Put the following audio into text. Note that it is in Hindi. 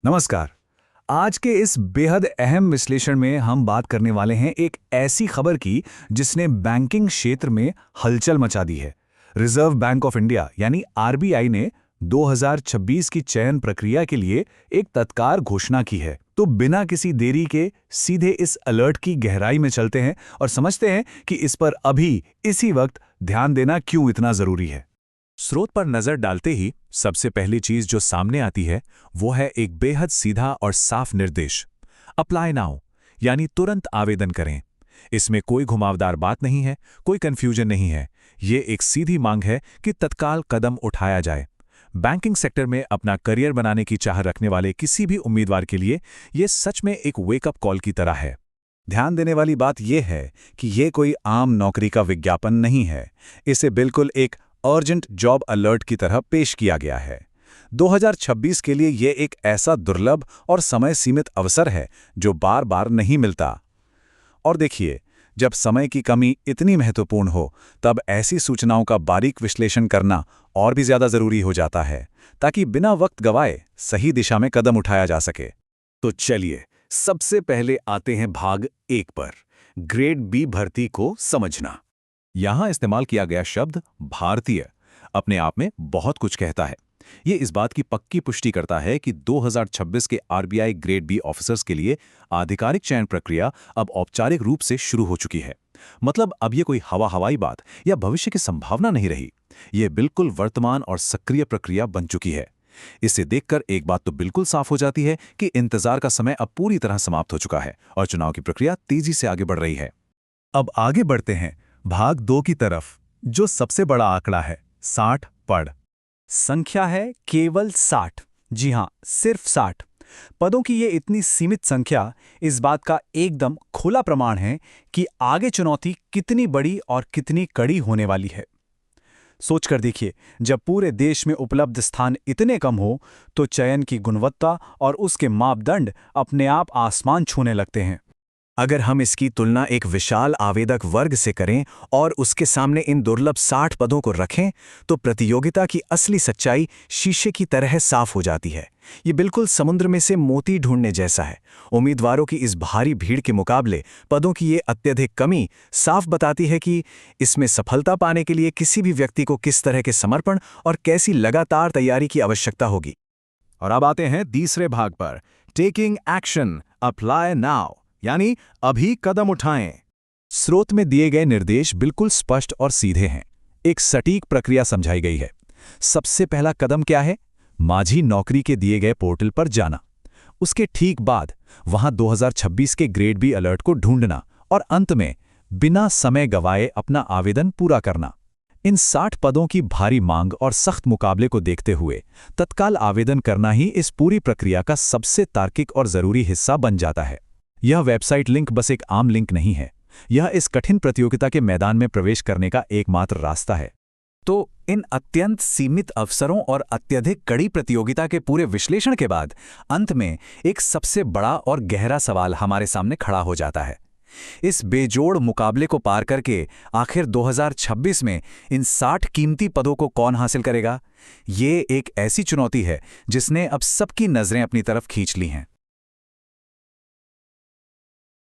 नमस्कार। आज के इस बेहद अहम विश्लेषण में हम बात करने वाले हैं एक ऐसी खबर की जिसने बैंकिंग क्षेत्र में हलचल मचा दी है। रिजर्व बैंक ऑफ इंडिया यानी आरबीआई ने 2026 की चयन प्रक्रिया के लिए एक तत्काल घोषणा की है। तो बिना किसी देरी के सीधे इस अलर्ट की गहराई में चलते हैं और समझते हैं कि इस पर अभी इसी वक्त ध्यान देना क्यों इतना जरूरी है। स्रोत पर नजर डालते ही सबसे पहली चीज जो सामने आती है वो है एक बेहद सीधा और साफ निर्देश। अप्लाई नाउ यानी तुरंत आवेदन करें। इसमें कोई घुमावदार बात नहीं है, कोई कंफ्यूजन नहीं है। ये एक सीधी मांग है कि तत्काल कदम उठाया जाए। बैंकिंग सेक्टर में अपना करियर बनाने की चाह रखने वाले किसी भी उम्मीदवार के लिए ये सच में एक वेकअप कॉल की तरह है। ध्यान देने वाली बात यह है कि ये कोई आम नौकरी का विज्ञापन नहीं है। इसे बिल्कुल एक अर्जेंट जॉब अलर्ट की तरह पेश किया गया है। 2026 के लिए यह एक ऐसा दुर्लभ और समय सीमित अवसर है जो बार बार नहीं मिलता। और देखिए, जब समय की कमी इतनी महत्वपूर्ण हो तब ऐसी सूचनाओं का बारीक विश्लेषण करना और भी ज्यादा जरूरी हो जाता है, ताकि बिना वक्त गवाए सही दिशा में कदम उठाया जा सके। तो चलिए, सबसे पहले आते हैं भाग 1 पर, ग्रेड बी भर्ती को समझना। यहां इस्तेमाल किया गया शब्द भारतीय अपने आप में बहुत कुछ कहता है। ये इस बात की पक्की पुष्टि करता है कि 2026 के आरबीआई ग्रेड बी ऑफिसर्स के लिए आधिकारिक चयन प्रक्रिया अब औपचारिक रूप से शुरू हो चुकी है। मतलब अब ये कोई हवाई बात या भविष्य की संभावना नहीं रही। ये बिल्कुल वर्तमान और सक्रिय प्रक्रिया बन चुकी है। इसे देखकर एक बात तो बिल्कुल साफ हो जाती है कि इंतजार का समय अब पूरी तरह समाप्त हो चुका है और चुनाव की प्रक्रिया तेजी से आगे बढ़ रही है। अब आगे बढ़ते हैं भाग 2 की तरफ, जो सबसे बड़ा आंकड़ा है 60 पद। संख्या है केवल 60। जी हां, सिर्फ 60 पदों की ये इतनी सीमित संख्या इस बात का एकदम खुला प्रमाण है कि आगे चुनौती कितनी बड़ी और कितनी कड़ी होने वाली है। सोचकर देखिए, जब पूरे देश में उपलब्ध स्थान इतने कम हो तो चयन की गुणवत्ता और उसके मापदंड अपने आप आसमान छूने लगते हैं। अगर हम इसकी तुलना एक विशाल आवेदक वर्ग से करें और उसके सामने इन दुर्लभ 60 पदों को रखें, तो प्रतियोगिता की असली सच्चाई शीशे की तरह साफ हो जाती है। ये बिल्कुल समुद्र में से मोती ढूंढने जैसा है। उम्मीदवारों की इस भारी भीड़ के मुकाबले पदों की ये अत्यधिक कमी साफ बताती है कि इसमें सफलता पाने के लिए किसी भी व्यक्ति को किस तरह के समर्पण और कैसी लगातार तैयारी की आवश्यकता होगी। और अब आते हैं तीसरे भाग पर, टेकिंग एक्शन, अप्लाई नाउ यानी अभी कदम उठाएं। स्रोत में दिए गए निर्देश बिल्कुल स्पष्ट और सीधे हैं। एक सटीक प्रक्रिया समझाई गई है। सबसे पहला कदम क्या है? माझी नौकरी के दिए गए पोर्टल पर जाना। उसके ठीक बाद वहां 2026 के ग्रेड बी अलर्ट को ढूंढना और अंत में बिना समय गवाए अपना आवेदन पूरा करना। इन 60 पदों की भारी मांग और सख्त मुकाबले को देखते हुए तत्काल आवेदन करना ही इस पूरी प्रक्रिया का सबसे तार्किक और जरूरी हिस्सा बन जाता है। यह वेबसाइट लिंक बस एक आम लिंक नहीं है। यह इस कठिन प्रतियोगिता के मैदान में प्रवेश करने का एकमात्र रास्ता है। तो इन अत्यंत सीमित अवसरों और अत्यधिक कड़ी प्रतियोगिता के पूरे विश्लेषण के बाद अंत में एक सबसे बड़ा और गहरा सवाल हमारे सामने खड़ा हो जाता है। इस बेजोड़ मुकाबले को पार करके आखिर 2026 में इन 60 कीमती पदों को कौन हासिल करेगा? ये एक ऐसी चुनौती है जिसने अब सबकी नजरें अपनी तरफ खींच ली हैं।